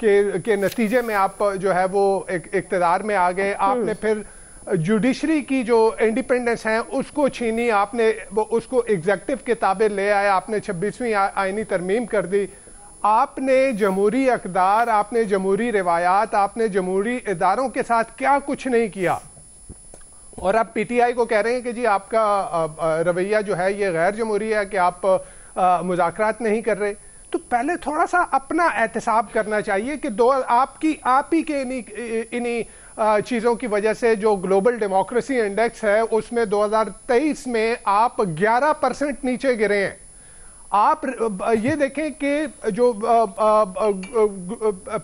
کے نتیجے میں آپ جو ہے وہ اقتدار میں آ گئے. آپ نے پھر جوڈیشری کی جو انڈیپینڈنس ہیں اس کو چھینی, آپ نے اس کو ایگزیکٹو کے تابع لے آئے, آپ نے 26ویں آئینی ترمیم کر دی. آپ نے جمہوری اقدار, آپ نے جمہوری روایات, آپ نے جمہوری اداروں کے ساتھ کیا کچھ نہیں کیا, اور آپ پی ٹی آئی کو کہہ رہے ہیں کہ جی آپ کا رویہ جو ہے یہ غیر جمہوری ہے کہ آپ مذاکرات نہیں کر رہے. تو پہلے تھوڑا سا اپنا احتساب کرنا چاہیے کہ آپ ہی کے انہی چیزوں کی وجہ سے جو گلوبل ڈیموکریسی انڈیکس ہے اس میں 2023 میں آپ 11% نیچے گرے ہیں. آپ یہ دیکھیں کہ جو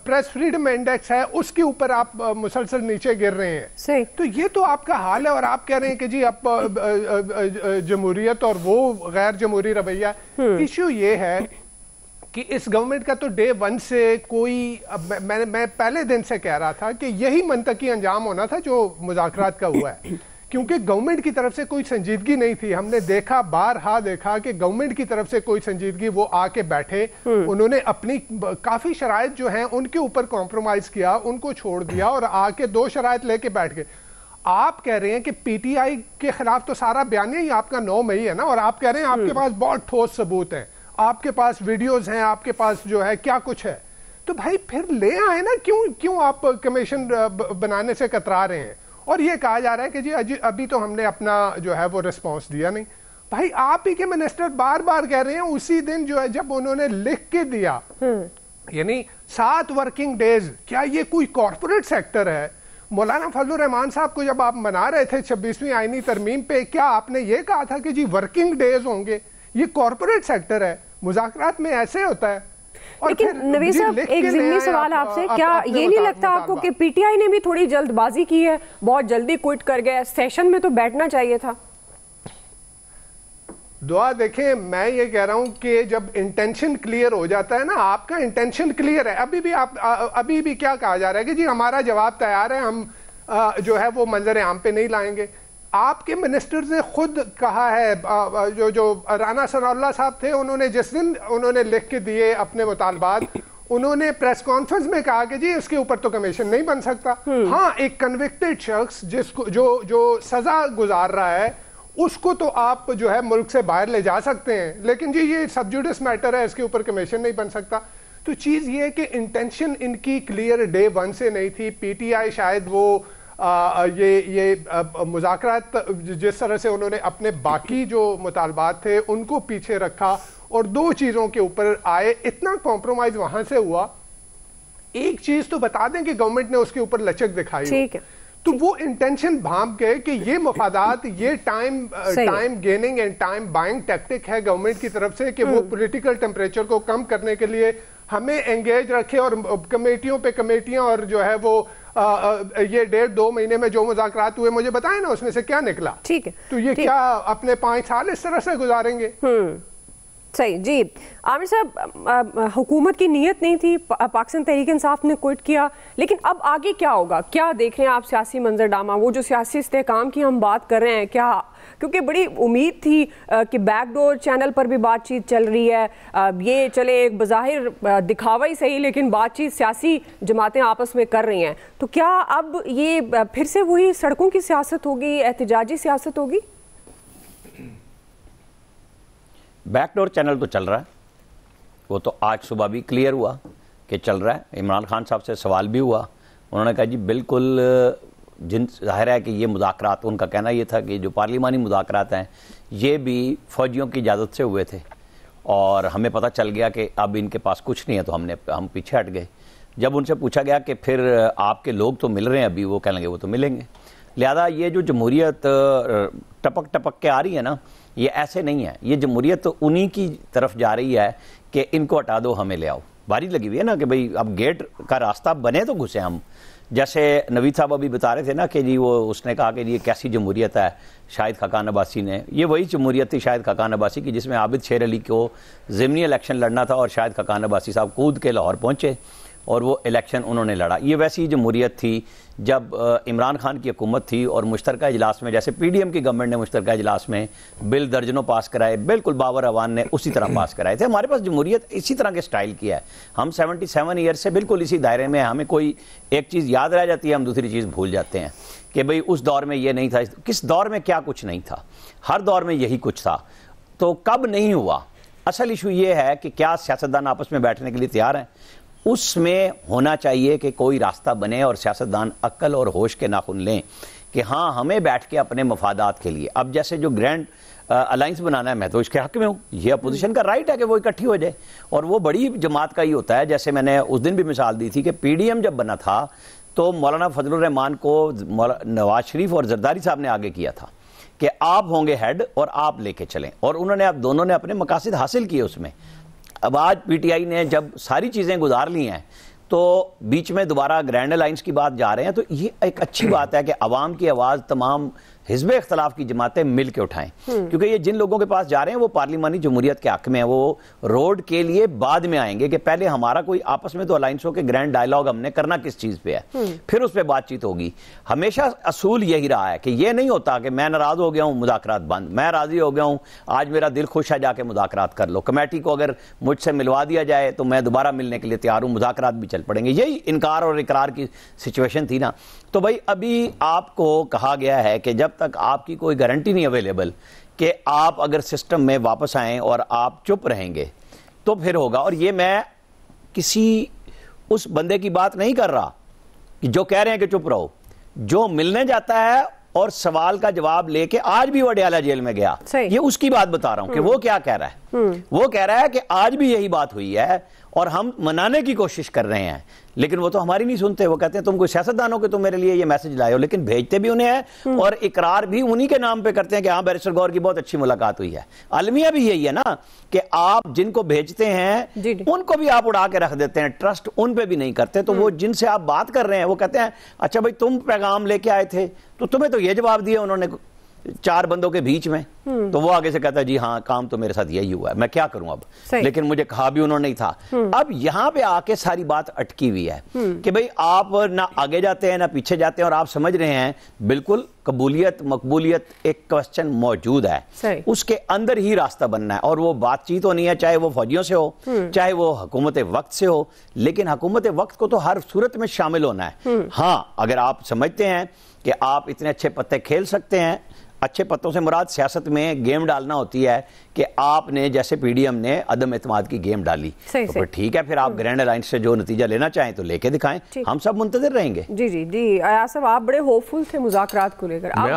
پریس فریڈم انڈیکس ہے اس کے اوپر آپ مسلسل نیچے گر رہے ہیں. تو یہ تو آپ کا حال ہے, اور آپ کہہ رہے ہیں کہ جی اب جمہوریت اور وہ غیر جمہوری رویہ. ایشو یہ ہے کہ اس گورنمنٹ کا تو ڈے ون سے کوئی, میں پہلے دن سے کہہ رہا تھا کہ یہی منطقی انجام ہونا تھا جو مذاکرات کا ہوا ہے, کیونکہ گورنمنٹ کی طرف سے کوئی سنجیدگی نہیں تھی. ہم نے دیکھا, بارہا دیکھا کہ گورنمنٹ کی طرف سے کوئی سنجیدگی, وہ آ کے بیٹھے, انہوں نے اپنی کافی شرائط جو ہیں ان کے اوپر کمپرومائز کیا, ان کو چھوڑ دیا اور آ کے 2 شرائط لے کے بیٹھ گئے. آپ کہہ رہے ہیں کہ پی ٹی آئی کے خلاف تو سارا بیانیہ ہی آپ کا 9 مئی ہے نا, اور آپ کہہ رہے ہیں آپ کے پاس بہت ٹھوس ثبوت ہیں, آپ کے پاس ویڈیوز ہیں, آپ کے پاس جو ہے کیا کچھ ہے. تو بھائی پھر لے آئے نا, کیوں آپ کمیشن بنانے سے کترا رہے ہیں؟ اور یہ کہا جا رہا ہے کہ جی ابھی تو ہم نے اپنا جو ہے وہ ریسپانس دیا نہیں. بھائی آپ ہی کے منسٹر بار بار کہہ رہے ہیں, اسی دن جو ہے جب انہوں نے لکھ کے دیا, یعنی 7 ورکنگ ڈیز, کیا یہ کوئی کارپوریٹ سیکٹر ہے؟ مولانا فضل الرحمان صاحب کو جب آپ منا رہے تھے 26ویں آئینی ترمیم پہ, کیا آپ نے یہ کہا تھا کہ جی ورکنگ ڈیز ہوں گے؟ یہ کارپوریٹ سیکٹر ہے, مذاکرات میں ایسے ہوتا ہے. لیکن نوید صاحب ایک ضمنی سوال آپ سے, کیا یہ نہیں لگتا آپ کو کہ پی ٹی آئی نے بھی تھوڑی جلد بازی کی ہے, بہت جلدی کوئٹ کر گیا؟ سیشن میں تو بیٹھنا چاہیے تھا. دعا دیکھیں, میں یہ کہہ رہا ہوں کہ جب انٹینشن کلیئر ہو جاتا ہے نا, آپ کا انٹینشن کلیئر ہے, ابھی بھی کیا کہا جا رہا ہے کہ جی ہمارا جواب تیار ہے, ہم جو ہے وہ منظر عام پہ نہیں لائیں گے. آپ کے منسٹرز نے خود کہا ہے, جو رانا ثناء اللہ صاحب تھے, انہوں نے جس دن انہوں نے لکھ کے دیے اپنے مطالبات, انہوں نے پریس کانفرنس میں کہا کہ جی اس کے اوپر تو کمیشن نہیں بن سکتا. ہاں, ایک کنوکٹڈ شخص جس کو جو سزا گزار رہا ہے اس کو تو آپ جو ہے ملک سے باہر لے جا سکتے ہیں, لیکن جی یہ سب جوڈس میٹر ہے, اس کے اوپر کمیشن نہیں بن سکتا. تو چیز یہ ہے کہ انٹینشن ان کی کلیئر ڈے ون سے نہیں تھی. پی ٹی آئی شاید وہ یہ مذاکرات جس طرح سے انہوں نے اپنے باقی جو مطالبات تھے ان کو پیچھے رکھا اور 2 چیزوں کے اوپر آئے, اتنا کمپرومائز وہاں سے ہوا. ایک چیز تو بتا دیں کہ گورنمنٹ نے اس کے اوپر لچک دکھائی, تو وہ انٹینشن بھانپ گئے کہ یہ مفادات, یہ time gaining and time buying tactic ہے گورنمنٹ کی طرف سے کہ وہ پولیٹیکل ٹیمپریچر کو کم کرنے کے لیے ہمیں انگیج رکھے, اور کمیٹیوں پہ کمیٹیاں, اور جو ہے وہ یہ 1.5-2 مہینے میں جو مذاکرات ہوئے مجھے بتائیں نا اس میں سے کیا نکلا. ٹھیک ہے, تو یہ کیا اپنے 5 سال اس طرح سے گزاریں گے؟ صحیح. جی عامر صاحب, حکومت کی نیت نہیں تھی, پاکستان تحریک انصاف نے کوئٹ کیا, لیکن اب آگے کیا ہوگا؟ کیا دیکھ رہے ہیں آپ سیاسی منظر ڈامہ, وہ جو سیاسی استحکام کی ہم بات کر رہے ہیں, کیا کیونکہ بڑی امید تھی کہ بیک ڈور چینل پر بھی بات چیت چل رہی ہے, یہ چلے ایک بظاہر دکھاوا ہی صحیح لیکن بات چیت سیاسی جماعتیں آپس میں کر رہی ہیں, تو کیا اب یہ پھر سے وہی سڑکوں کی سیاست ہوگی, احتجاجی سیاست ہوگی؟ بیک ڈور چینل تو چل رہا ہے, وہ تو آج صبح بھی کلیئر ہوا کہ چل رہا ہے. عمران خان صاحب سے سوال بھی ہوا, انہوں نے کہا جی بالکل ظاہر ہے کہ یہ مذاکرات, ان کا کہنا یہ تھا کہ جو پارلیمانی مذاکرات ہیں یہ بھی فوجیوں کی اجازت سے ہوئے تھے, اور ہمیں پتہ چل گیا کہ اب ان کے پاس کچھ نہیں ہے, تو ہم پیچھے ہٹ گئے. جب ان سے پوچھا گیا کہ پھر آپ کے لوگ تو مل رہے ہیں ابھی, وہ کہنے لگے وہ تو ملیں گے. لہذا یہ جو جمہوریت ٹپک ٹپک کے آ رہی ہے نا, یہ ایسے نہیں ہے, یہ جمہوریت انہی کی طرف جا رہی ہے کہ ان کو ہٹا دو, ہمیں لے آؤ. باری لگی ہوئی ہے نا کہ بھئی اب گیٹ کا راستہ بنے تو گھسے ہم. جیسے نوید صاحب ابھی بتا رہے تھے نا کہ جی وہ اس نے کہا کہ یہ کیسی جمہوریت ہے شاہد خاقان عباسی نے, یہ وہی جمہوریت تھی شاہد خاقان عباسی کی جس میں عابد شیر علی کو ضمنی الیکشن لڑنا تھا, اور شاہد خاقان عباسی صاحب کود کے لاہور پہنچے, اور وہ الیکشن انہوں نے لڑا. یہ ویسی جمہوریت تھی جب عمران خان کی حکومت تھی اور مشترکہ اجلاس میں جیسے پی ڈی ایم کی گورنمنٹ نے مشترکہ اجلاس میں بل درجنوں پاس کرائے, بالکل باور اوان نے اسی طرح پاس کرائے تھے. ہمارے پاس جمہوریت اسی طرح کے سٹائل کی ہے. ہم 77 ایئر سے بالکل اسی دائرے میں, ہمیں کوئی ایک چیز یاد رہ جاتی ہے, ہم دوسری چیز بھول جاتے ہیں کہ بھئی اس دور میں یہ نہیں تھا, کس دور میں کیا کچھ نہیں تھا, ہر دور میں یہی کچھ تھا. تو کب نہیں ہوا, اصل ایشو یہ ہے کہ کیا سیاستدان آپس میں بیٹھنے کے لیے تیار ہیں. اس میں ہونا چاہیے کہ کوئی راستہ بنے اور سیاستدان عقل اور ہوش کے ناخن لیں کہ ہاں ہمیں بیٹھ کے اپنے مفادات کے لیے, اب جیسے جو گرینڈ الائنس بنانا ہے میں تو اس کے حق میں ہوں, یہ اپوزیشن کا رائٹ ہے کہ وہ اکٹھی ہو جائے, اور وہ بڑی جماعت کا ہی ہوتا ہے. جیسے میں نے اس دن بھی مثال دی تھی کہ پی ڈی ایم جب بنا تھا تو مولانا فضل الرحمان کو نواز شریف اور زرداری صاحب نے آگے کیا تھا کہ آپ ہوں گے ہیڈ اور آپ لے کے چلیں, اور انہوں نے اب دونوں نے اپنے مقاصد حاصل کیے اس میں. اب آج پی ٹی آئی نے جب ساری چیزیں گزار لی ہیں تو بیچ میں دوبارہ گرینڈ الائنس کی بات جا رہے ہیں, تو یہ ایک اچھی بات ہے کہ عوام کی آواز تمام حزب اختلاف کی جماعتیں مل کے اٹھائیں, کیونکہ یہ جن لوگوں کے پاس جا رہے ہیں وہ پارلیمانی جمہوریت کے حق میں ہیں, وہ روڈ کے لیے بعد میں آئیں گے کہ پہلے ہمارا کوئی آپس میں تو الائنس ہو کہ گرینڈ ڈائیلاگ ہم نے کرنا کس چیز پہ ہے, پھر اس پہ بات چیت ہوگی. ہمیشہ اصول یہی رہا ہے کہ یہ نہیں ہوتا کہ میں ناراض ہو گیا ہوں مذاکرات بند, میں راضی ہو گیا ہوں آج میرا دل خوش ہے جا کے مذاکرات کر لو, کمیٹی کو اگر مجھ سے ملوا دیا جائے تو میں دوبارہ ملنے کے لیے تیار ہوں, مذاکرات بھی چل پڑیں گے. یہی انکار اور اقرار کی سچویشن تھی نا. تو بھائی ابھی آپ کو کہا گیا ہے کہ جب تک آپ کی کوئی گارنٹی نہیں اویلیبل کہ آپ اگر سسٹم میں واپس آئیں اور آپ چپ رہیں گے تو پھر ہوگا. اور یہ میں کسی اس بندے کی بات نہیں کر رہا جو کہہ رہے ہیں کہ چپ رہو, جو ملنے جاتا ہے اور سوال کا جواب لے کے, آج بھی وہ اڈیالہ جیل میں گیا, یہ اس کی بات بتا رہا ہوں کہ وہ کیا کہہ رہا ہے. وہ کہہ رہا ہے کہ آج بھی یہی بات ہوئی ہے اور ہم منانے کی کوشش کر رہے ہیں, لیکن وہ تو ہماری نہیں سنتے. وہ کہتے ہیں تم کوئی سیاستدان ہو کہ تم میرے لیے یہ میسج لائے ہو, لیکن بھیجتے بھی انہیں ہیں اور اقرار بھی انہی کے نام پہ کرتے ہیں کہ ہاں بیرسٹر گور کی بہت اچھی ملاقات ہوئی ہے. المیہ بھی یہی ہے نا کہ آپ جن کو بھیجتے ہیں ان کو بھی آپ اڑا کے رکھ دیتے ہیں, ٹرسٹ ان پہ بھی نہیں کرتے. تو وہ جن سے آپ بات کر رہے ہیں وہ کہتے ہیں اچھا بھائی تم پیغام لے کے آئے تھے تو تمہیں تو یہ جواب دیا انہوں نے 4 بندوں کے بیچ میں, تو وہ آگے سے کہتا ہے جی ہاں کام تو میرے ساتھ یہی ہوا ہے, میں کیا کروں اب, لیکن مجھے کہا بھی انہوں نے تھا. اب یہاں پہ آ کے ساری بات اٹکی ہوئی ہے کہ بھئی آپ نہ آگے جاتے ہیں نہ پیچھے جاتے ہیں, اور آپ سمجھ رہے ہیں بالکل قبولیت مقبولیت ایک کوسچن موجود ہے, اس کے اندر ہی راستہ بننا ہے, اور وہ بات چیت ہونی ہے, چاہے وہ فوجیوں سے ہو چاہے وہ حکومت وقت سے ہو, لیکن حکومت وقت کو تو ہر صورت میں شامل ہونا ہے. ہاں اگر آپ سمجھتے ہیں کہ آپ اتنے اچھے پتے کھیل سکتے ہیں, اچھے پتوں سے مراد سیاست میں گیم ڈالنا ہوتی ہے کہ آپ نے جیسے پی ڈی ایم نے عدم اعتماد کی گیم ڈالی, تو پھر ٹھیک ہے, پھر آپ گرینڈ الائنس سے جو نتیجہ لینا چاہیں تو لے کے دکھائیں, ہم سب منتظر رہیں گے. جی جی جی ایاز صاحب آپ بڑے ہوپ فل تھے مذاکرات کو لے کر, میں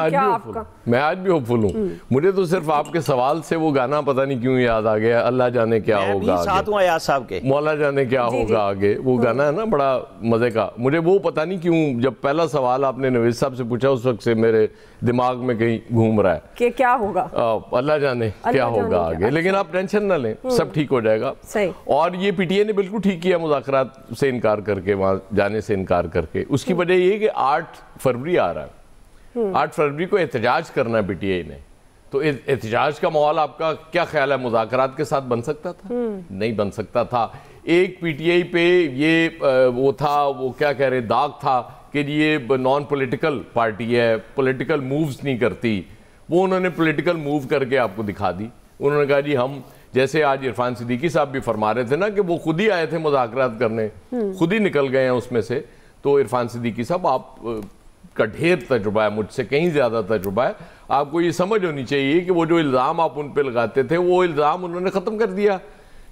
آج بھی ہوپ فل ہوں. مجھے تو صرف آپ کے سوال سے وہ گانا پتہ نہیں کیوں یاد آ گیا, اللہ جانے کیا ہوگا, میں ساتھ ہوں ایاز صاحب کے, مولا جانے کیا ہوگا آگے, وہ گانا ہے نا بڑا مزے کا. مجھے وہ پتہ نہیں کیوں جب پہلا سوال آپ نے نویز صاحب سے پوچھا اس وقت سے میرے دماغ میں کہیں گھوم رہا ہے کہ کیا ہوگا, اللہ جانے کیا ہوگا آگے. لیکن آپ ٹینشن نہ لیں, سب ٹھیک ہو جائے گا. اور یہ پی ٹی اے نے بالکل ٹھیک کیا مذاکرات سے انکار کر کے, وہاں جانے سے انکار کر کے. اس کی وجہ یہ کہ 8 فروری آ رہا ہے, 8 فروری کو احتجاج کرنا ہے پی ٹی اے نے. تو احتجاج کا ماحول آپ کا کیا خیال ہے مذاکرات کے ساتھ بن سکتا تھا؟ نہیں بن سکتا تھا. ایک پی ٹی آئی پہ یہ وہ تھا, وہ کیا کہہ رہے, داغ تھا کہ یہ نان پولیٹیکل پارٹی ہے, پولیٹیکل مووز نہیں کرتی. وہ انہوں نے پولیٹیکل موو کر کے آپ کو دکھا دی. انہوں نے کہا جی ہم, جیسے آج عرفان صدیقی صاحب بھی فرما رہے تھے نا کہ وہ خود ہی آئے تھے مذاکرات کرنے, خود ہی نکل گئے ہیں اس میں سے. تو عرفان صدیقی صاحب آپ کا ڈھیر تجربہ ہے, مجھ سے کہیں زیادہ تجربہ ہے. آپ کو یہ سمجھ ہونی چاہیے کہ وہ جو الزام آپ ان پہ لگاتے تھے وہ الزام انہوں نے ختم کر دیا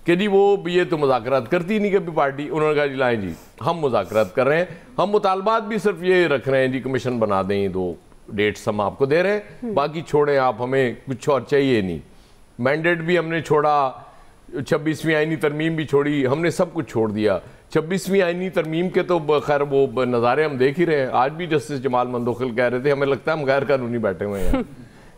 کہ جی وہ یہ تو مذاکرات کرتی نہیں کبھی پارٹی. انہوں نے کہا جی لائیں جی ہم مذاکرات کر رہے ہیں, ہم مطالبات بھی صرف یہ رکھ رہے ہیں جی کمیشن بنا دیں, 2 ڈیٹس ہم آپ کو دے رہے ہیں, باقی چھوڑیں آپ, ہمیں کچھ اور چاہیے نہیں. مینڈیٹ بھی ہم نے چھوڑا, 26ویں آئینی ترمیم بھی چھوڑی, ہم نے سب کچھ چھوڑ دیا. 26ویں آئینی ترمیم کے تو خیر وہ نظارے ہم دیکھ ہی رہے ہیں. آج بھی جسٹس جمال مندوخل کہہ رہے تھے ہمیں لگتا ہے ہم غیر قانونی بیٹھے ہوئے ہیں.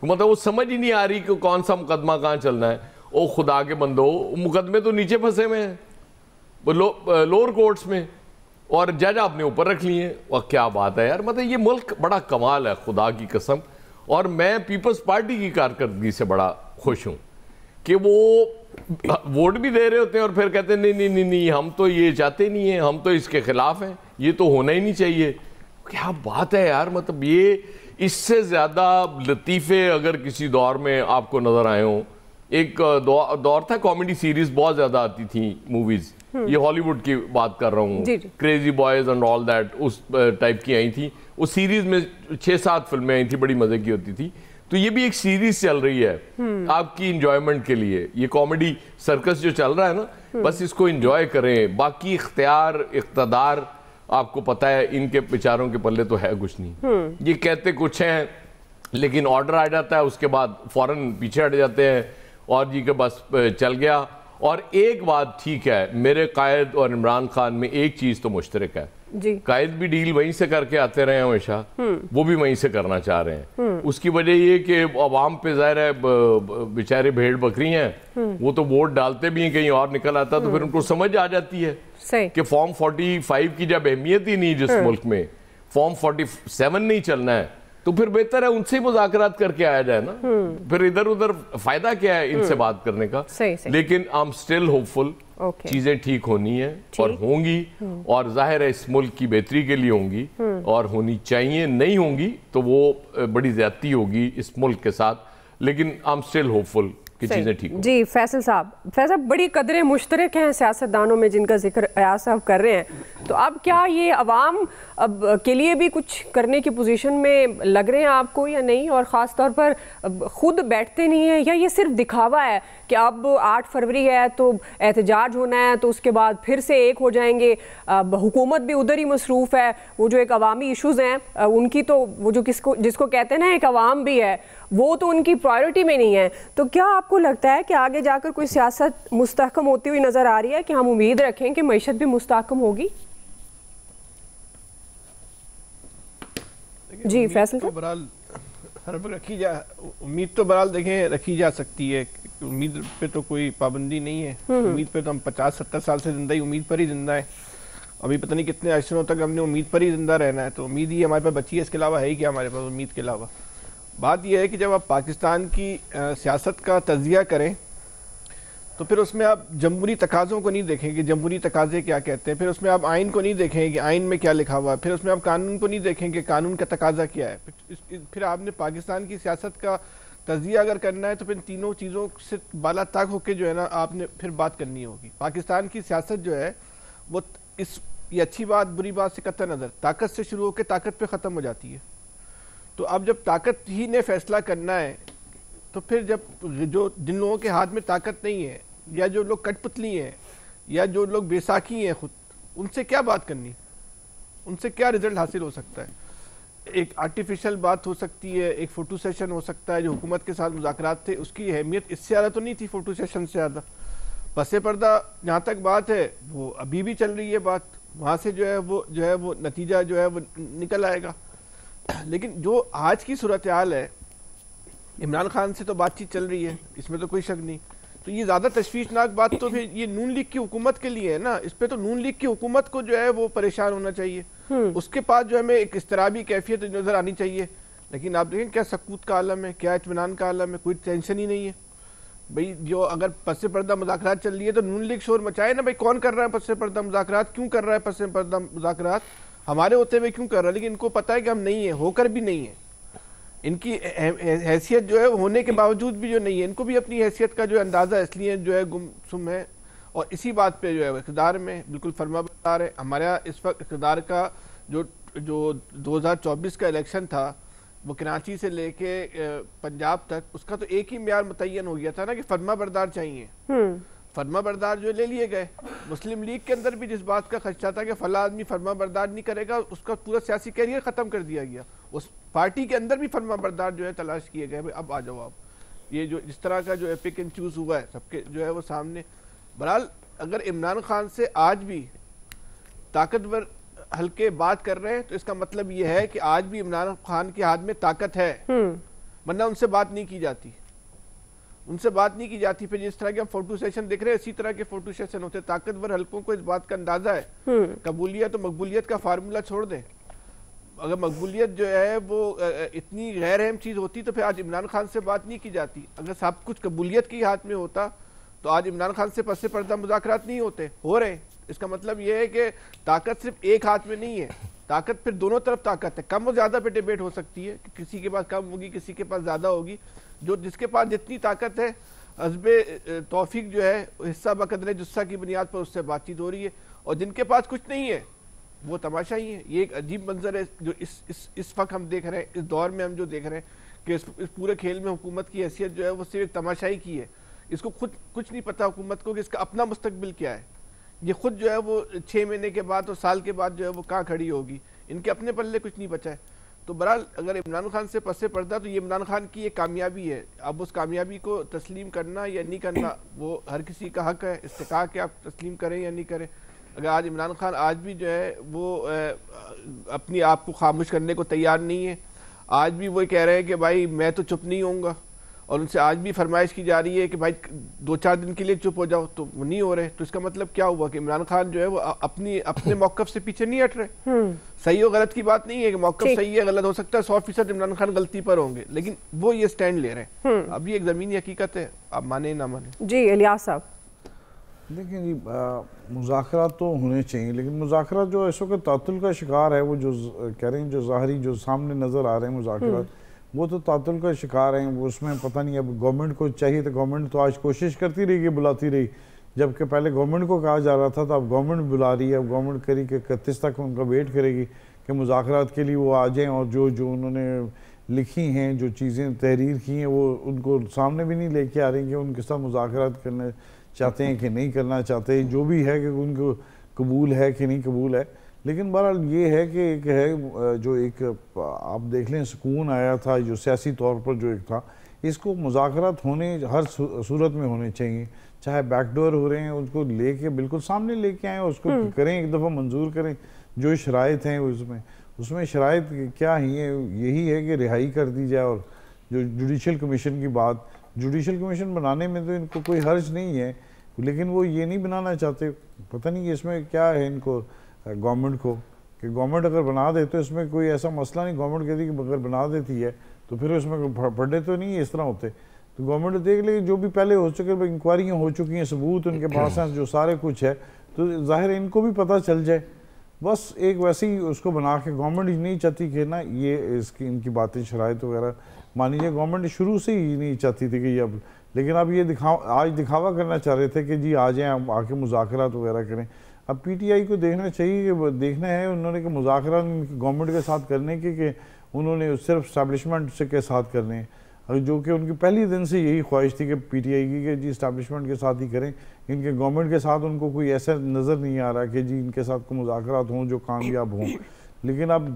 مطلب وہ سمجھ ہی نہیں آ رہی کہ کون سا مقدمہ کہاں چلنا ہے. او خدا کے بندو, مقدمے تو نیچے پھنسے ہوئے ہیں لوور کورٹس میں, اور جج آپ نے اوپر رکھ لیے. اور کیا بات ہے یار, مطلب یہ ملک بڑا کمال ہے خدا کی قسم. اور میں پیپلز پارٹی کی کارکردگی سے بڑا خوش ہوں کہ وہ ووٹ بھی دے رہے ہوتے ہیں اور پھر کہتے ہیں نہیں ہم تو یہ چاہتے نہیں ہیں, ہم تو اس کے خلاف ہیں, یہ تو ہونا ہی نہیں چاہیے. کیا بات ہے یار, مطلب یہ اس سے زیادہ لطیفے اگر کسی دور میں آپ کو نظر آئے ہوں. ایک دور تھا کامیڈی سیریز بہت زیادہ آتی تھیں موویز, یہ ہالی ووڈ کی بات کر رہا ہوں, crazy boys and all that, اس ٹائپ کی آئی تھیں. اس سیریز میں 6-7 فلمیں آئی تھیں, بڑی مزے کی ہوتی تھی. تو یہ بھی ایک سیریز چل رہی ہے آپ کی انجوائمنٹ کے لیے. یہ کامیڈی سرکس جو چل رہا ہے نا, بس اس کو انجوائے کریں. باقی اختیار اقتدار آپ کو پتہ ہے ان کے بیچاروں کے پلے تو ہے کچھ نہیں. یہ کہتے کچھ ہیں لیکن آرڈر آ جاتا ہے, اس کے بعد فوراً پیچھے ہٹ جاتے ہیں اور جی کہ بس چل گیا. اور ایک بات ٹھیک ہے, میرے قائد اور عمران خان میں ایک چیز تو مشترک ہے, قائد بھی ڈیل وہیں سے کر کے آتے رہے ہیں ہمیشہ, وہ بھی وہیں سے کرنا چاہ رہے ہیں. اس کی وجہ یہ کہ عوام پہ ظاہر ہے بیچارے بھیڑ بکری ہیں, وہ تو ووٹ ڈالتے بھی ہیں, کہیں اور نکل آتا تو پھر ان کو سمجھ آ جاتی ہے کہ فارم 45 کی جب اہمیت ہی نہیں جس ملک میں, فارم 47 نہیں چلنا ہے, تو پھر بہتر ہے ان سے مذاکرات کر کے آیا جائے نا. پھر ادھر ادھر فائدہ کیا ہے ان سے بات کرنے کا. لیکن I'm still hopeful, چیزیں ٹھیک ہونی ہیں اور ہوں گی, اور ظاہر ہے اس ملک کی بہتری کے لیے ہوں گی اور ہونی چاہیے. نہیں ہوں گی تو وہ بڑی زیادتی ہوگی اس ملک کے ساتھ, لیکن I'm still hopeful کہ چیزیں ٹھیک ہوں. جی فیصل صاحب, بڑی قدریں مشترک ہیں سیاستدانوں میں جن کا ذکر ایاز صاحب کر رہے ہیں, تو اب کیا یہ عوام اب کے لیے بھی کچھ کرنے کی پوزیشن میں لگ رہے ہیں آپ کو یا نہیں, اور خاص طور پر خود بیٹھتے نہیں ہیں, یا یہ صرف دکھاوا ہے کہ اب 8 فروری ہے تو احتجاج ہونا ہے تو اس کے بعد پھر سے ایک ہو جائیں گے, حکومت بھی ادھر ہی مصروف ہے, وہ جو ایک عوامی ایشوز ہیں ان کی تو وہ جو جس کو کہتے ہیں نا ایک عوام بھی ہے, وہ تو ان کی پرائیورٹی میں نہیں ہے. تو کیا آپ کو لگتا ہے کہ آگے جا کر کوئی سیاست مستحکم ہوتی ہوئی نظر آ رہی ہے, کہ ہم امید رکھیں کہ معیشت بھی مستحکم ہوگی؟ جی فیصل امید تو برحال دیکھیں رکھی جا سکتی ہے, امید پہ تو کوئی پابندی نہیں ہے. امید پہ تو ہم 50-70 سال سے زندہ ہی امید پر ہی زندہ ہے. ابھی پتہ نہیں کتنے عرصوں تک ہم نے امید پر ہی زندہ رہنا ہے, تو امید ہی ہمارے پاس بچی ہے, اس کے علاوہ ہے ہی کیا ہمارے پاس امید کے علاوہ. بات یہ ہے کہ جب آپ پاکستان کی سیاست کا تجزیہ کریں تو پھر اس میں آپ جمہوری تقاضوں کو نہیں دیکھیں کہ جمہوری تقاضے کیا کہتے ہیں, پھر اس میں آپ آئین کو نہیں دیکھیں کہ آئین میں کیا لکھا ہوا ہے, پھر اس میں آپ قانون کو نہیں دیکھیں کہ قانون کا تقاضا کیا ہے. پھر آپ نے پاکستان کی سیاست کا تجزیہ اگر کرنا ہے تو پھر تینوں چیزوں سے بالا تاک ہو کے جو ہے نا آپ نے پھر بات کرنی ہوگی. پاکستان کی سیاست جو ہے وہ یہ اچھی بات بری بات سے قطع نظر طاقت سے شروع ہو کے طاقت پہ ختم ہو جاتی ہے. تو اب جب طاقت ہی نے فیصلہ کرنا ہے تو پھر جب جن لوگوں کے ہاتھ میں طاقت نہیں ہے, یا جو لوگ کٹ پتلی ہیں, یا جو لوگ بے ساکھی ہیں خود, ان سے کیا بات کرنی, ان سے کیا رزلٹ حاصل ہو سکتا ہے؟ ایک آرٹیفیشل بات ہو سکتی ہے, ایک فوٹو سیشن ہو سکتا ہے. جو حکومت کے ساتھ مذاکرات تھے اس کی اہمیت اس سے زیادہ تو نہیں تھی, فوٹو سیشن سے زیادہ. پس پردہ جہاں تک بات ہے وہ ابھی بھی چل رہی ہے بات, وہاں سے جو ہے وہ نتیجہ جو ہے وہ نکل آئے گا. لیکن جو آج کی صورتحال ہے, عمران خان سے تو بات چیت چل رہی ہے, اس میں تو کوئی شک نہیں. تو یہ زیادہ تشویشناک بات تو پھر یہ نون لیگ کی حکومت کے لیے ہے نا, اس پہ تو نون لیگ کی حکومت کو جو ہے وہ پریشان ہونا چاہیے. اس کے پاس جو ہمیں ایک اضطرابی کیفیت نظر آنی چاہیے. لیکن آپ دیکھیں کیا سکوت کا عالم ہے, کیا اطمینان کا عالم ہے, کوئی ٹینشن ہی نہیں ہے. بھئی جو اگر پس پردہ مذاکرات چل رہی ہے تو نون لیگ شور مچائے نا, بھئی کون کر رہا ہے پس پردہ مذاکرات, کیوں کر رہا ہے پس پردہ مذاکرات, ہمارے ہوتے ہوئے کیوں کر رہا ہے. لیکن ان کو پتہ ہے کہ ہم نہیں ہیں, ہو کر بھی نہیں ہیں. ان کی حیثیت جو ہے ہونے کے باوجود بھی جو نہیں ہے, ان کو بھی اپنی حیثیت کا جو اندازہ اس لیے جو ہے گمسم ہے. اور اسی بات پہ جو ہے اقتدار میں بالکل فرما بردار ہے. ہمارا اس وقت اقتدار کا جو 2024 کا الیکشن تھا وہ کراچی سے لے کے پنجاب تک, اس کا تو ایک ہی معیار متعین ہو گیا تھا نا کہ فرما بردار چاہیے. فرما بردار جو لے لیے گئے. مسلم لیگ کے اندر بھی جس بات کا خدشہ تھا کہ فلاں آدمی فرما بردار نہیں کرے گا, اس کا پورا سیاسی کیریئر ختم کر دیا گیا. اس پارٹی کے اندر بھی فرما بردار جو ہے تلاش کیے گئے, اب آ جاؤ آپ. یہ جو اس طرح کا جو ہے پک اینڈ چوز ہوا ہے سب کے جو ہے وہ سامنے. بہرحال اگر عمران خان سے آج بھی طاقتور ہلکے بات کر رہے ہیں تو اس کا مطلب یہ ہے کہ آج بھی عمران خان کے ہاتھ میں طاقت ہے, ورنہ ان سے بات نہیں کی جاتی. ان سے بات نہیں کی جاتی. پھر جس طرح کے ہم فوٹو سیشن دیکھ رہے ہیں اسی طرح کے فوٹو سیشن ہوتے. طاقتور حلقوں کو اس بات کا اندازہ ہے, قبولیت و مقبولیت کا فارمولہ چھوڑ دیں. اگر مقبولیت جو ہے وہ اتنی غیر اہم چیز ہوتی تو پھر آج عمران خان سے بات نہیں کی جاتی. اگر سب کچھ قبولیت کے ہاتھ میں ہوتا تو آج عمران خان سے پس پردہ مذاکرات نہیں ہوتے, ہو رہے. اس کا مطلب یہ ہے کہ طاقت صرف ایک ہاتھ میں نہیں ہے, طاقت پھر دونوں طرف طاقت ہے. کم و زیادہ پہ ڈیبیٹ ہو سکتی ہے کہ کسی کے پاس کم ہوگی, کسی کے پاس زیادہ ہوگی. جس کے پاس جتنی طاقت ہے حزب توفیق جو ہے حصہ بقدر جثہ کی بنیاد پر اس سے بات چیت ہو رہی ہے, اور جن کے پاس کچھ نہیں ہے وہ تماشا ہی ہے. یہ ایک عجیب منظر ہے جو اس وقت ہم دیکھ رہے ہیں, اس دور میں ہم جو دیکھ رہے ہیں کہ اس پورے کھیل میں حکومت کی حیثیت جو ہے وہ صرف ایک تماشائی کی ہے. اس کو خود کچھ نہیں پتا حکومت کو کہ اس کا اپنا مستقبل کیا ہے. یہ خود جو ہے وہ 6 مہینے کے بعد اور سال کے بعد جو ہے وہ کہاں کھڑی ہوگی, ان کے اپنے پلے کچھ نہیں بچا ہے. تو بہرحال اگر عمران خان سے پس پردہ تو یہ عمران خان کی ایک کامیابی ہے. اب اس کامیابی کو تسلیم کرنا یا نہیں کرنا وہ ہر کسی کا حق ہے, استحقاق ہے آپ تسلیم کریں یا نہیں کریں. اگر آج عمران خان آج بھی جو ہے وہ اپنی آپ کو خاموش کرنے کو تیار نہیں ہے, آج بھی وہ کہہ رہے ہیں کہ بھائی میں تو چپ نہیں ہوں گا, اور ان سے آج بھی فرمائش کی جا رہی ہے کہ بھائی 2-4 دن کے لیے چپ ہو جاؤ, تو وہ نہیں ہو رہے. تو اس کا مطلب کیا ہوا کہ عمران خان جو ہے وہ اپنے موقف سے پیچھے نہیں ہٹ رہے. صحیح و غلط کی بات نہیں ہے کہ موقف صحیح ہے غلط ہو سکتا ہے, 100% عمران خان غلطی پر ہوں گے, لیکن وہ یہ سٹینڈ لے رہے ہیں. اب یہ ایک زمینی حقیقت ہے, آپ مانیں نہ مانیں. جی الیاس صاحب. دیکھیں جی مذاکرات تو ہونے چاہیے, لیکن مذاکرات جو اس وقت تعطل کا شکار ہے, وہ جو کہہ رہے ہیں جو ظاہری جو سامنے نظر آ رہے ہیں مذاکرات, وہ تو تعطل کا شکار ہیں. وہ اس میں پتہ نہیں, اب گورنمنٹ کو چاہیے تو گورنمنٹ تو آج کوشش کرتی رہی کہ بلاتی رہی, جبکہ پہلے گورنمنٹ کو کہا جا رہا تھا, تو اب گورنمنٹ بلا رہی ہے. اب گورنمنٹ کری کہ 31 تک ان کا ویٹ کرے گی کہ مذاکرات کے لیے وہ آ جائیں, اور جو انہوں نے لکھی ہیں, جو چیزیں تحریر کی ہیں, وہ ان کو سامنے بھی نہیں لے کے آ رہی کہ ان کے ساتھ مذاکرات کرنا چاہتے ہیں کہ نہیں کرنا چاہتے, جو بھی ہے کہ ان کو قبول ہے کہ نہیں قبول ہے. لیکن بہرحال یہ ہے کہ ایک ہے جو ایک آپ دیکھ لیں سکون آیا تھا جو سیاسی طور پر جو ایک تھا, اس کو مذاکرات ہونے ہر صورت میں ہونے چاہیے. چاہے بیک ڈور ہو رہے ہیں ان کو لے کے بالکل سامنے لے کے آئیں, اس کو کریں, ایک دفعہ منظور کریں. جو شرائط ہیں اس میں شرائط کیا ہی ہیں, یہی ہے کہ رہائی کر دی جائے. اور جو جوڈیشل کمیشن کی بات, جوڈیشل کمیشن بنانے میں تو ان کو کوئی حرج نہیں ہے, لیکن وہ یہ نہیں بنانا چاہتے. پتہ نہیں اس میں کیا ہے ان کو گورنمنٹ کو, کہ گورنمنٹ اگر بنا دے تو اس میں کوئی ایسا مسئلہ نہیں. گورنمنٹ کہتی کہ اگر بنا دیتی ہے تو پھر اس میں پڑھے تو نہیں اس طرح ہوتے. تو گورنمنٹ دیکھ لے جو بھی پہلے ہو چکے, انکوائریاں ہو چکی ہیں, ثبوت ان کے پاس ہیں, جو سارے کچھ ہے, تو ظاہر ان کو بھی پتہ چل جائے. بس ایک ویسے ہی اس کو بنا کے گورنمنٹ نہیں چاہتی کہ نا یہ ان کی باتیں شرائط وغیرہ مانی جائے. گورنمنٹ شروع سے ہی نہیں چاہتی تھی کہ یہ اب, لیکن اب یہ آج دکھاوا کرنا چاہ رہے تھے کہ جی آ جائیں, اب آ کے مذاکرات وغیرہ کریں. اب پی ٹی آئی کو دیکھنا چاہیے کہ دیکھنا ہے انہوں نے کہ مذاکرات گورنمنٹ کے ساتھ کرنے کے, کہ انہوں نے صرف اسٹیبلشمنٹ کے ساتھ کرنے ہیں, جو کہ ان کی پہلی دن سے یہی خواہش تھی کہ پی ٹی آئی کی کہ جی اسٹیبلشمنٹ کے ساتھ ہی کریں. ان کے گورنمنٹ کے ساتھ ان کو کوئی ایسا نظر نہیں آ رہا کہ جی ان کے ساتھ کوئی مذاکرات ہوں جو کامیاب ہوں. لیکن اب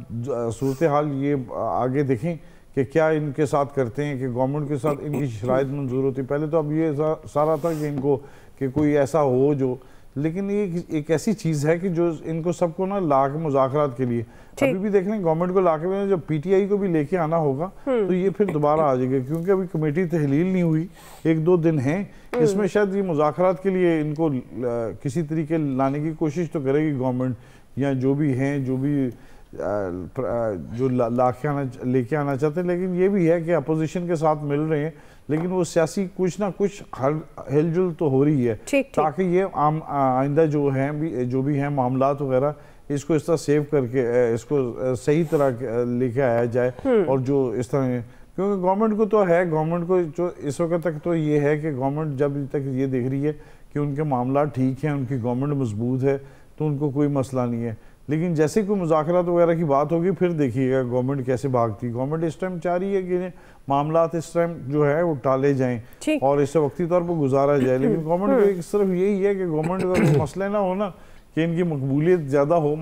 صورتحال یہ آگے دیکھیں کہ کیا ان کے ساتھ کرتے ہیں, کہ گورنمنٹ کے ساتھ ان کی شرائط منظور ہوتی. پہلے تو اب یہ سارا تھا کہ ان کو کہ کوئی ایسا ہو جو, لیکن یہ ایک ایسی چیز ہے کہ جو ان کو سب کو نا لا کے مذاکرات کے لیے ابھی بھی دیکھ لیں, گورنمنٹ کو لا کے جب پی ٹی آئی کو بھی لے کے آنا ہوگا تو یہ پھر دوبارہ آ جائے گا, کیونکہ ابھی کمیٹی تحلیل نہیں ہوئی, 1-2 دن ہیں. اس میں شاید یہ مذاکرات کے لیے ان کو کسی طریقے لانے کی کوشش تو کرے گی گورنمنٹ, یا جو بھی ہیں جو بھی جو لے کے آنا چاہتے ہیں. لیکن یہ بھی ہے کہ اپوزیشن کے ساتھ مل رہے ہیں, لیکن وہ سیاسی کچھ نہ کچھ ہل جل تو ہو رہی ہے, تاکہ یہ آئندہ جو بھی ہیں معاملات وغیرہ اس کو اس طرح سیو کر کے اس کو صحیح طرح لے کے آیا جائے. اور جو اس طرح, کیونکہ گورنمنٹ کو تو ہے, گورنمنٹ کو جو اس وقت تک تو یہ ہے کہ گورنمنٹ جب تک یہ دیکھ رہی ہے کہ ان کے معاملات ٹھیک ہیں, ان کی گورنمنٹ مضبوط ہے, تو ان کو کوئی مسئلہ نہیں ہے. لیکن جیسے کوئی مذاکرات وغیرہ کی بات ہوگی پھر دیکھیے گا گورنمنٹ کیسے بھاگتی. گورنمنٹ اس ٹائم چاہ رہی ہے کہ معاملات اس ٹائم جو ہے وہ ٹالے جائیں اور اس سے وقتی طور پر گزارا جائے. لیکن گورنمنٹ کو صرف یہی ہے کہ گورنمنٹ کا کوئی مسئلہ نہ ہونا کہ ان کی مقبولیت زیادہ ہو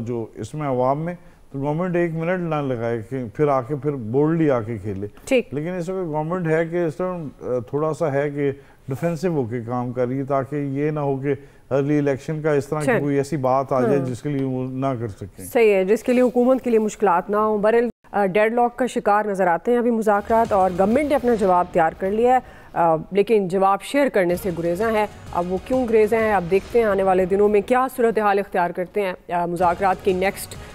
جو اس میں عوام میں, تو گورنمنٹ 1 منٹ نہ لگائے کہ پھر آ کے پھر بولڈلی آ کے کھیلے. لیکن اس وقت گورنمنٹ ہے کہ اس ٹائم تھوڑا سا ہے کہ ڈیفینسو ہو کے کام کر رہی ہے, تاکہ یہ نہ ہو کہ ارلی الیکشن کا اس طرح کی کوئی ایسی بات آ جائے جس کے لیے وہ نہ کر سکیں. صحیح ہے, جس کے لیے حکومت کے لیے مشکلات نہ ہوں. برل ڈیڈ لاک کا شکار نظر آتے ہیں ابھی مذاکرات, اور گورنمنٹ نے اپنا جواب تیار کر لیا ہے, لیکن جواب شیئر کرنے سے گریزاں ہیں. اب وہ کیوں گریزاں ہیں, اب دیکھتے ہیں آنے والے دنوں میں کیا صورتحال اختیار کرتے ہیں. مذاکرات کی نیکسٹ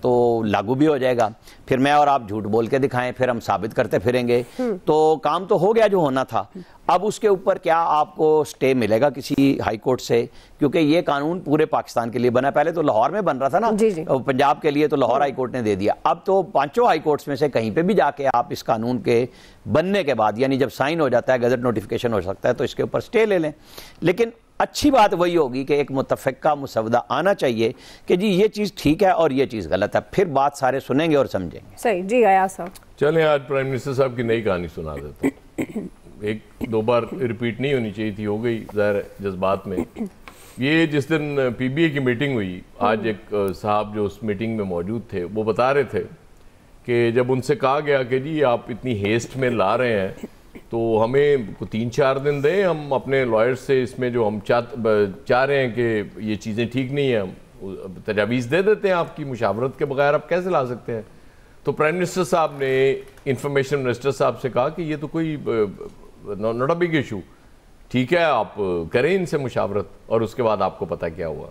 تو لاگو بھی ہو جائے گا. پھر میں اور آپ جھوٹ بول کے دکھائیں, پھر ہم ثابت کرتے پھریں گے. تو کام تو ہو گیا جو ہونا تھا. اب اس کے اوپر کیا آپ کو سٹے ملے گا کسی ہائی کورٹ سے, کیونکہ یہ قانون پورے پاکستان کے لیے بنا. پہلے تو لاہور میں بن رہا تھا نا, پنجاب کے لیے تو لاہور ہائی کورٹ نے دے دیا. اب تو 5 ہائی کورٹس میں سے کہیں پہ بھی جا کے آپ اس قانون کے بننے کے بعد, یعنی جب سائن ہو جاتا ہے, گزٹ نوٹیفیکیشن ہو سکتا ہے, تو اس کے اوپر سٹے لے لیں. لیکن اچھی بات وہی ہوگی کہ ایک متفقہ مسودہ آنا چاہیے کہ جی یہ چیز ٹھیک ہے اور یہ چیز غلط ہے, پھر بات سارے سنیں گے اور سمجھیں گے. صحیح. جی ایاز صاحب. چلیں آج پرائم منسٹر صاحب کی نئی کہانی سنا دیتا ہوں. 1-2 بار ریپیٹ نہیں ہونی چاہیے تھی, ہو گئی ظاہر جذبات میں. یہ جس دن پی بی اے کی میٹنگ ہوئی, آج ایک صاحب جو اس میٹنگ میں موجود تھے وہ بتا رہے تھے کہ جب ان سے کہا گیا کہ جی آپ اتنی ہیسٹ میں لا رہے ہیں تو ہمیں 3-4 دن دیں, ہم اپنے لائر سے اس میں جو ہم چاہ رہے ہیں کہ یہ چیزیں ٹھیک نہیں ہیں, ہم تجاویز دے دیتے ہیں, آپ کی مشاورت کے بغیر آپ کیسے لا سکتے ہیں. تو پرائم منسٹر صاحب نے انفارمیشن منسٹر صاحب سے کہا کہ یہ تو کوئی ناٹ اے بگ ایشو, ٹھیک ہے آپ کریں ان سے مشاورت. اور اس کے بعد آپ کو پتہ کیا ہوا,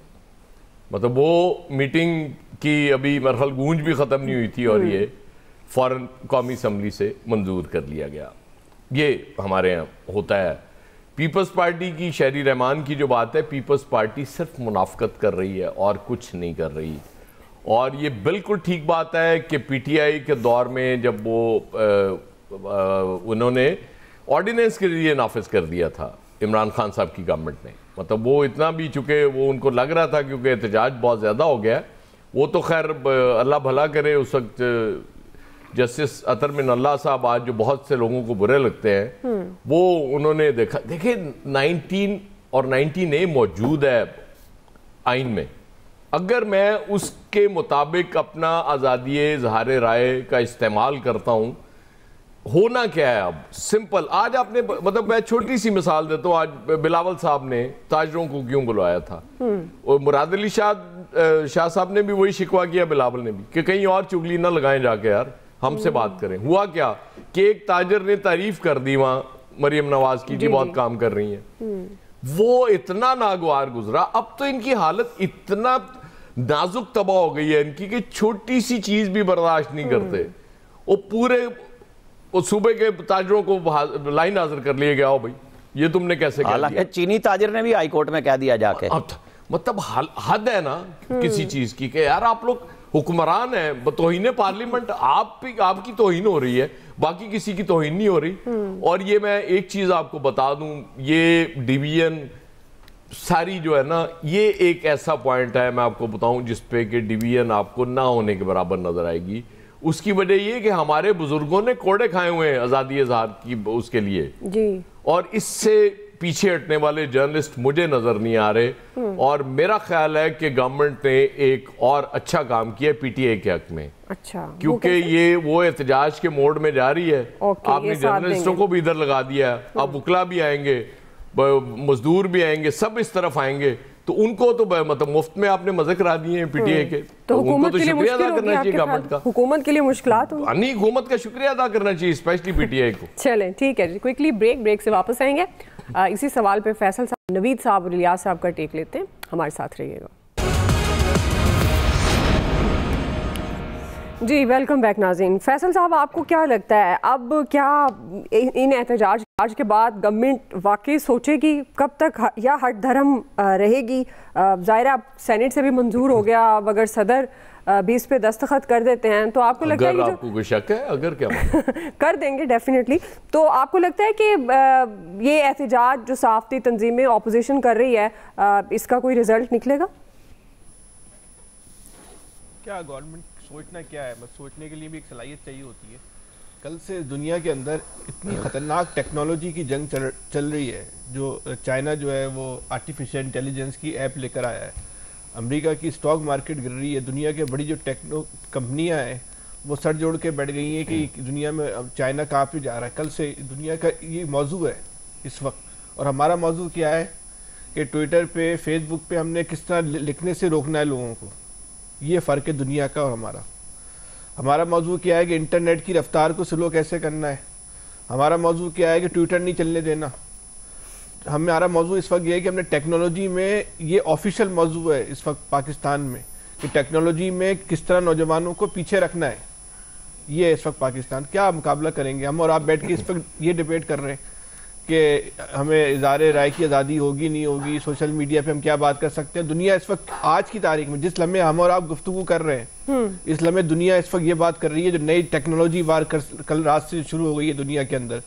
مطلب وہ میٹنگ کی ابھی مرحل گونج بھی ختم نہیں ہوئی تھی اور یہ فوراً قومی اسمبلی سے منظور کر لیا گیا. یہ ہمارے یہاں ہوتا ہے. پیپلز پارٹی کی شہری رحمان کی جو بات ہے, پیپلز پارٹی صرف منافقت کر رہی ہے اور کچھ نہیں کر رہی. اور یہ بالکل ٹھیک بات ہے کہ پی ٹی آئی کے دور میں جب وہ انہوں نے آرڈیننس کے لیے نافذ کر دیا تھا عمران خان صاحب کی گورنمنٹ نے, مطلب وہ اتنا بھی چونکہ وہ ان کو لگ رہا تھا کیونکہ احتجاج بہت زیادہ ہو گیا, وہ تو خیر اللہ بھلا کرے. اس وقت جسٹس اطہر من اللہ صاحب آج جو بہت سے لوگوں کو برے لگتے ہیں, وہ انہوں نے دیکھیں 19 اور 19A موجود ہے آئین میں, اگر میں اس کے مطابق اپنا آزادی اظہار رائے کا استعمال کرتا ہوں, ہونا کیا ہے اب سمپل. آج آپ نے مطلب میں چھوٹی سی مثال دیتا ہوں, آج بلاول صاحب نے تاجروں کو کیوں بلوایا تھا, اور مراد علی شاہ صاحب نے بھی وہی شکوہ کیا, بلاول نے بھی, کہ کہیں اور چگلی نہ لگائیں جا کے یار, ہم سے بات کریں. ہوا کیا کہ ایک تاجر نے تعریف کر دی وہاں مریم نواز کی, جی بہت کام کر رہی ہیں. وہ اتنا ناگوار گزرا. اب تو ان کی حالت اتنا نازک تباہ ہو گئی ہے ان کی کہ چھوٹی سی چیز بھی برداشت نہیں کرتے. وہ پورے صوبے کے تاجروں کو لائن حاضر کر لیے گیا, ہو بھائی یہ تم نے کیسے کیا دیا. چینی تاجر نے بھی ہائی کورٹ میں کہہ دیا جا کے. مطلب حد ہے نا کسی چیز کی کہ یار آپ لوگ حکمران ہیں, توہین پارلیمنٹ آپ کی توہین ہو رہی ہے, باقی کسی کی توہین نہیں ہو رہی. اور یہ میں ایک چیز آپ کو بتا دوں, یہ ڈویژن ساری جو ہے نا, یہ ایک ایسا پوائنٹ ہے میں آپ کو بتاؤں جس پہ کہ ڈویژن آپ کو نہ ہونے کے برابر نظر آئے گی. اس کی وجہ یہ کہ ہمارے بزرگوں نے کوڑے کھائے ہوئے ہیں آزادی اظہار کی اس کے لیے, اور اس سے پیچھے ہٹنے والے جرنلسٹ مجھے نظر نہیں آ رہے. اور میرا خیال ہے کہ گورنمنٹ نے ایک اور اچھا کام کیا پی ٹی آئی کے حق میں, کیونکہ یہ وہ احتجاج کے موڈ میں جا رہی ہے. آپ نے جرنلسٹوں کو بھی ادھر لگا دیا ہے, اب وکلا بھی آئیں گے, مزدور بھی آئیں گے, سب اس طرف آئیں گے, تو ان کو تو مطلب مفت میں آپ نے مزے کرا دیے ہیں پی ٹی آئی کے. تو حکومت کے لیے شکریہ ادا کرنا چاہیے گورنمنٹ کا, حکومت کے لیے مشکلات ہوں, نہیں حکومت کا شکریہ ادا کرنا چاہیے اسپیشلی پی ٹی آئی کو. چلیں ٹھیک ہے جی, کوئکلی بریک سے واپس آئیں گے. اسی سوال پہ فیصل صاحب, نوید صاحب اور الیاس صاحب کا ٹیک لیتے ہیں, ہمارے ساتھ رہیے گا. جی ویلکم بیک ناظرین. فیصل صاحب آپ کو کیا لگتا ہے اب کیا ان احتجاج کے بعد گورنمنٹ واقعی سوچے گی کب تک, یا ہٹ دھرم رہے گی؟ ظاہر اب سینٹ سے بھی منظور ہو گیا, اب اگر صدر 20 پہ دستخط کر دیتے ہیں تو آپ کو لگتا ہے اگر آپ کو کوئی شک ہے, اگر کیا کر دیں گے ڈیفینیٹلی, تو آپ کو لگتا ہے کہ یہ احتجاج جو صحافتی تنظیمیں اپوزیشن کر رہی ہے اس کا کوئی رزلٹ نکلے گا؟ کیا گورنمنٹ سوچنا کیا ہے, بس سوچنے کے لیے بھی ایک صلاحیت چاہیے ہوتی ہے. کل سے دنیا کے اندر اتنی خطرناک ٹیکنالوجی کی جنگ چل رہی ہے, جو چائنا جو ہے وہ آرٹیفیشل انٹیلیجنس کی ایپ لے کر آیا ہے, امریکہ کی سٹاک مارکیٹ گر رہی ہے, دنیا کے بڑی جو ٹیکنو کمپنیاں ہیں وہ سر جوڑ کے بیٹھ گئی ہیں کہ دنیا میں اب چائنا کہاں پہ جا رہا ہے. کل سے دنیا کا یہ موضوع ہے اس وقت, اور ہمارا موضوع کیا ہے کہ ٹویٹر پہ فیس بک پہ ہم نے کس طرح لکھنے سے روکنا ہے لوگوں کو. یہ فرق ہے دنیا کا اور ہمارا موضوع کیا ہے کہ انٹرنیٹ کی رفتار کو سلو کیسے کرنا ہے. ہمارا موضوع کیا ہے کہ ٹویٹر نہیں چلنے دینا. ہمارا موضوع اس وقت یہ ہے کہ ہم نے ٹیکنالوجی میں, یہ آفیشیل موضوع ہے اس وقت پاکستان میں, کہ ٹیکنالوجی میں کس طرح نوجوانوں کو پیچھے رکھنا ہے. یہ اس وقت پاکستان کیا مقابلہ کریں گے؟ ہم اور آپ بیٹھ کے اس وقت یہ ڈیبیٹ کر رہے ہیں کہ ہمیں اظہار رائے کی آزادی ہوگی نہیں ہوگی, سوشل میڈیا پہ ہم کیا بات کر سکتے ہیں. دنیا اس وقت آج کی تاریخ میں جس لمحے ہم اور آپ گفتگو کر رہے ہیں, اس لمحے دنیا اس وقت یہ بات کر رہی ہے, جو نئی ٹیکنالوجی وار کل رات سے شروع ہو گئی ہے دنیا کے اندر,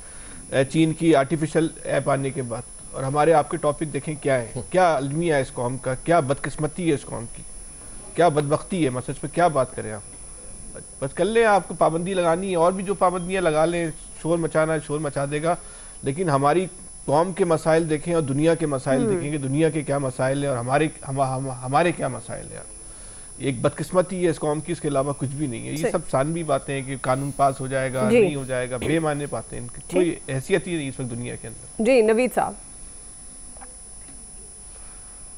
چین کی آرٹیفیشل ایپ آنے کے بعد. اور ہمارے آپ کے ٹاپک دیکھیں کیا ہے, کیا المیہ ہے اس قوم کا, کیا بدقسمتی ہے اس قوم کی, کیا بدبختی ہے. مسئلہ پہ کیا بات کریں آپ؟ بس کر لیں, آپ کو پابندی لگانی ہے اور بھی جو پابندیاں لگا لیں, شور مچانا ہے شور مچا دے گا, لیکن ہماری قوم کے مسائل دیکھیں اور دنیا کے مسائل دیکھیں کہ دنیا کے کیا مسائل ہیں اور ہمارے کیا مسائل ہیں. ایک بدقسمتی ہے اس قوم کی, اس کے علاوہ کچھ بھی نہیں ہے. یہ سب ثانوی باتیں ہیں کہ قانون پاس ہو جائے گا نہیں ہو جائے گا, بے معنی باتیں, ان کی کوئی حیثیت ہی نہیں اس وقت دنیا کے اندر. جی نوید صاحب.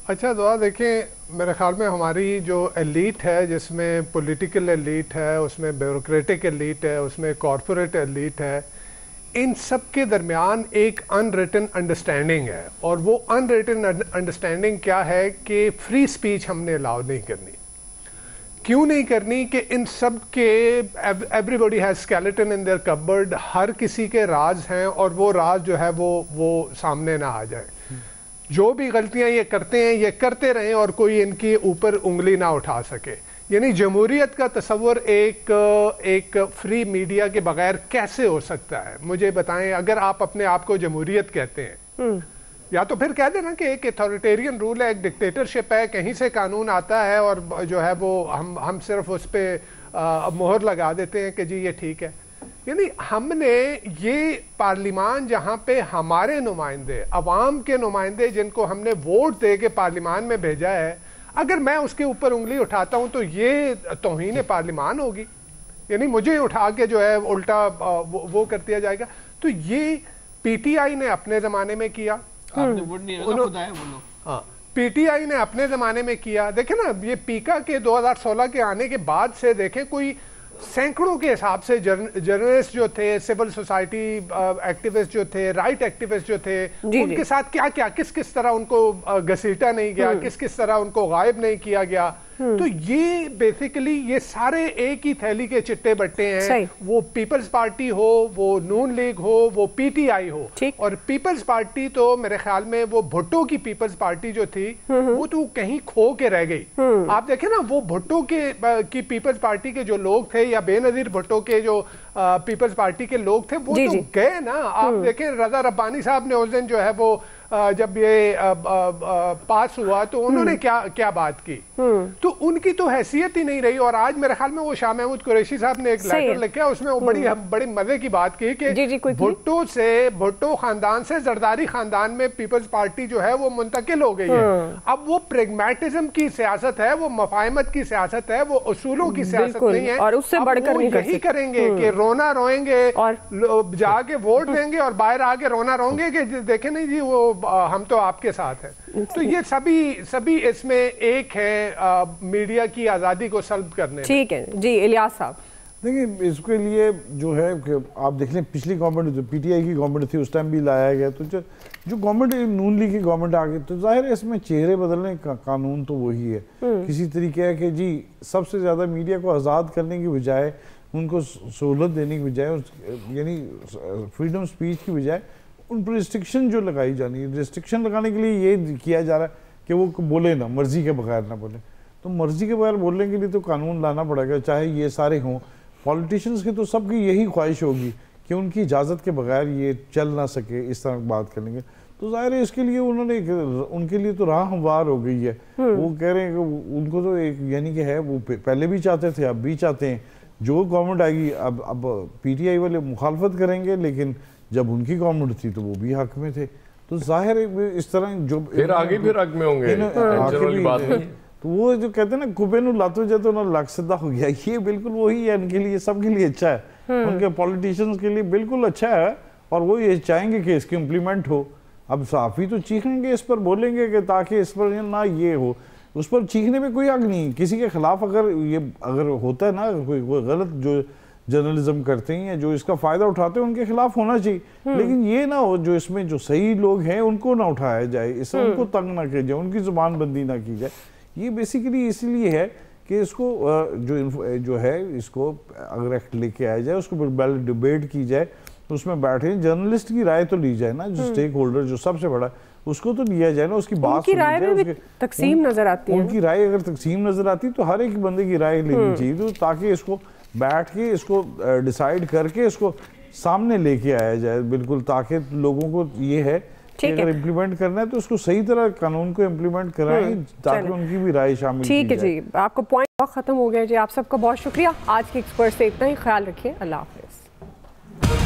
اچھا دعا دیکھیں, میرے خیال میں ہماری جو ایلیٹ ہے, جس میں پولیٹیکل ایلیٹ ہے, اس میں بیوروکریٹک ایلیٹ ہے, اس میں کارپوریٹ ایلیٹ ہے, ان سب کے درمیان ایک ان ریٹن انڈرسٹینڈنگ ہے. اور وہ ان ریٹن انڈرسٹینڈنگ کیا ہے کہ فری سپیچ ہم نے الاؤ نہیں کرنی. کیوں نہیں کرنی؟ کہ ان سب کے everybody has skeleton in their cupboard, ہر کسی کے راز ہیں اور وہ راز جو ہے وہ سامنے نہ آ جائے. جو بھی غلطیاں یہ کرتے ہیں یہ کرتے رہیں اور کوئی ان کی اوپر انگلی نہ اٹھا سکے. یعنی جمہوریت کا تصور ایک فری میڈیا کے بغیر کیسے ہو سکتا ہے؟ مجھے بتائیں. اگر آپ اپنے آپ کو جمہوریت کہتے ہیں, یا تو پھر کہہ دینا کہ ایک اتھارٹیرین رول ہے, ایک ڈکٹیٹرشپ ہے, کہیں سے قانون آتا ہے اور جو ہے وہ ہم صرف اس پہ مہر لگا دیتے ہیں کہ جی یہ ٹھیک ہے. یعنی ہم نے یہ پارلیمان جہاں پہ ہمارے نمائندے, عوام کے نمائندے جن کو ہم نے ووٹ دے کے پارلیمان میں بھیجا ہے, اگر میں اس کے اوپر انگلی اٹھاتا ہوں تو یہ توہین پارلیمان ہوگی. یعنی مجھے اٹھا کے جو ہے الٹا وہ کر دیا جائے گا. تو یہ پی ٹی آئی نے اپنے زمانے میں کیا, پی ٹی آئی نے اپنے زمانے میں کیا. دیکھیں نا, یہ پیکا کے 2016 کے آنے کے بعد سے دیکھیں کوئی سینکڑوں کے حساب سے جرنلسٹ جو تھے, سول سوسائٹی ایکٹیوسٹ جو تھے, رائٹ ایکٹیوسٹ جو تھے, ان کے ساتھ کیا کیا کس طرح ان کو گھسیٹا نہیں گیا, کس طرح ان کو غائب نہیں کیا گیا. تو یہ بیسیکلی یہ سارے ایک ہی تھیلی کے چٹے بٹے ہیں. وہ پیپلز پارٹی ہو, وہ نون لیگ ہو, وہ پی ٹی آئی ہو. اور پیپلز پارٹی تو میرے خیال میں وہ بھٹو کی پیپلز پارٹی جو تھی وہ تو کہیں کھو کے رہ گئی. آپ دیکھیں نا, وہ بھٹو کی پیپلز پارٹی کے جو لوگ تھے, یا بے نظیر بھٹو کے جو پیپلز پارٹی کے لوگ تھے, وہ تو گئے نا. آپ دیکھیں رضا ربانی صاحب نے اس دن جو ہے وہ جب یہ پاس ہوا تو انہوں نے کیا بات کی, تو ان کی تو حیثیت ہی نہیں رہی. اور آج میرے خیال میں وہ شاہ محمود قریشی صاحب نے ایک لیٹر لکھا, اس میں وہ بڑی مزے کی بات کی کہ بھٹو خاندان سے زرداری خاندان میں پیپلز پارٹی جو ہے وہ منتقل ہو گئی ہے. اب وہ پریگمیٹزم کی سیاست ہے, وہ مفاہمت کی سیاست ہے, وہ اصولوں کی سیاست نہیں ہے. اور اس سے بڑھ کر یہی کریں گے کہ رونا روئیں گے, جا کے ووٹ دیں گے اور باہر آ کے رونا روئیں گے کہ دیکھیں نہیں جی وہ ہم تو آپ کے ساتھ ہیں. تو یہ سبھی اس میں ایک ہے میڈیا کی آزادی کو سلب کرنے. ٹھیک ہے جی الیاس صاحب. دیکھیں اس کے لیے جو ہے کہ آپ دیکھ لیں پچھلی گورنمنٹ جو پی ٹی آئی کی گورنمنٹ تھی اس ٹائم بھی لایا گیا, تو جو گورنمنٹ نون لیگ کی گورنمنٹ آ گئی تو ظاہر ہے اس میں چہرے بدلنے کا قانون تو وہی ہے. کسی طریقے ہے کہ جی سب سے زیادہ میڈیا کو آزاد کرنے کی بجائے, ان کو سہولت دینے کی بجائے, یعنی فریڈم سپیچ کی بجائے ان پر ریسٹرکشن جو لگائی جانی ہے, ریسٹرکشن لگانے کے لیے یہ کیا جا رہا ہے کہ وہ بولے نا, مرضی کے بغیر نہ بولے. تو مرضی کے بغیر بولنے کے لیے تو قانون لانا پڑے گا, چاہے یہ سارے ہوں. پولیٹیشنز کی تو سب کی یہی خواہش ہوگی کہ ان کی اجازت کے بغیر یہ چل نہ سکے, اس طرح بات کریں گے. تو ظاہر ہے اس کے لیے انہوں نے ان کے لیے تو راہ ہموار ہو گئی ہے. وہ کہہ رہے ہیں کہ ان کو تو ایک یعنی کہ ہے, وہ پہلے بھی چاہتے تھے, اب بھی چاہتے ہیں. جو گورنمنٹ آئے گی اب پی ٹی آئی والے مخالفت کریں گے, لیکن جب ان کی گورنمنٹ تھی تو وہ بھی حق میں تھے. تو ظاہر ہے اس طرح جو پھر آگے پھر حق میں ہوں گے. تو وہ جو کہتے ہیں نا کبے نو لاتو جاتے انہوں لگ سدہ ہو گیا, یہ بالکل وہی ہے. ان کے لیے سب کے لیے اچھا ہے, ان کے پولیٹیشنز کے لیے بالکل اچھا ہے, اور وہ یہ چاہیں گے کہ اس کی امپلیمنٹ ہو. اب صحافی تو چیخیں گے, اس پر بولیں گے کہ تاکہ اس پر نہ یہ ہو. اس پر چیخنے میں کوئی حق نہیں. کسی کے خلاف اگر ہوتا ہے نا کوئی غلط جو جرنلزم کرتے ہیں, جو اس کا فائدہ اٹھاتے ہیں, ان کے خلاف ہونا چاہیے. لیکن یہ نہ ہو جو اس میں جو صحیح لوگ ہیں ان کو نہ اٹھایا جائے, اس ان کو تنگ نہ کیا جائے, ان کی زبان بندی نہ کی جائے. یہ بیسیکلی اس لیے ہے کہ اس کو جو ہے اس کو اگر ایکٹ لے کے آیا جائے، اس کو بیلٹ ڈیبیٹ کی جائے، اس میں بیٹھے جرنلسٹ کی رائے تو لی جائے نا، جو سٹیک ہولڈر جو سب سے بڑا اس کو تو لیا جائے نا، اس کی بات سنی جائے۔ ان کی رائے میں تقسیم نظر آتی ہے، ان کی رائے اگر تقسیم نظر آتی تو ہر ایک بندے کی رائے لینی چاہیے، تو تاکہ اس کو بیٹھ کے اس کو ڈیسائیڈ کر کے اس کو سامنے لے کے آیا جائے بالکل، تاکہ لوگوں کو یہ ہے کہ اگر امپلیمنٹ کرنا ہے تو اس کو صحیح طرح قانون کو امپلیمنٹ کرائیں تاکہ ان کی بھی رائے شامل کی جائے۔ ٹھیک ہے جی، آپ کا پوائنٹ ختم ہو گیا جی، آپ سب کا بہت شکریہ۔ آج کے ایکسپرٹ سے اتنا ہی، خیال رکھیے، اللہ حافظ۔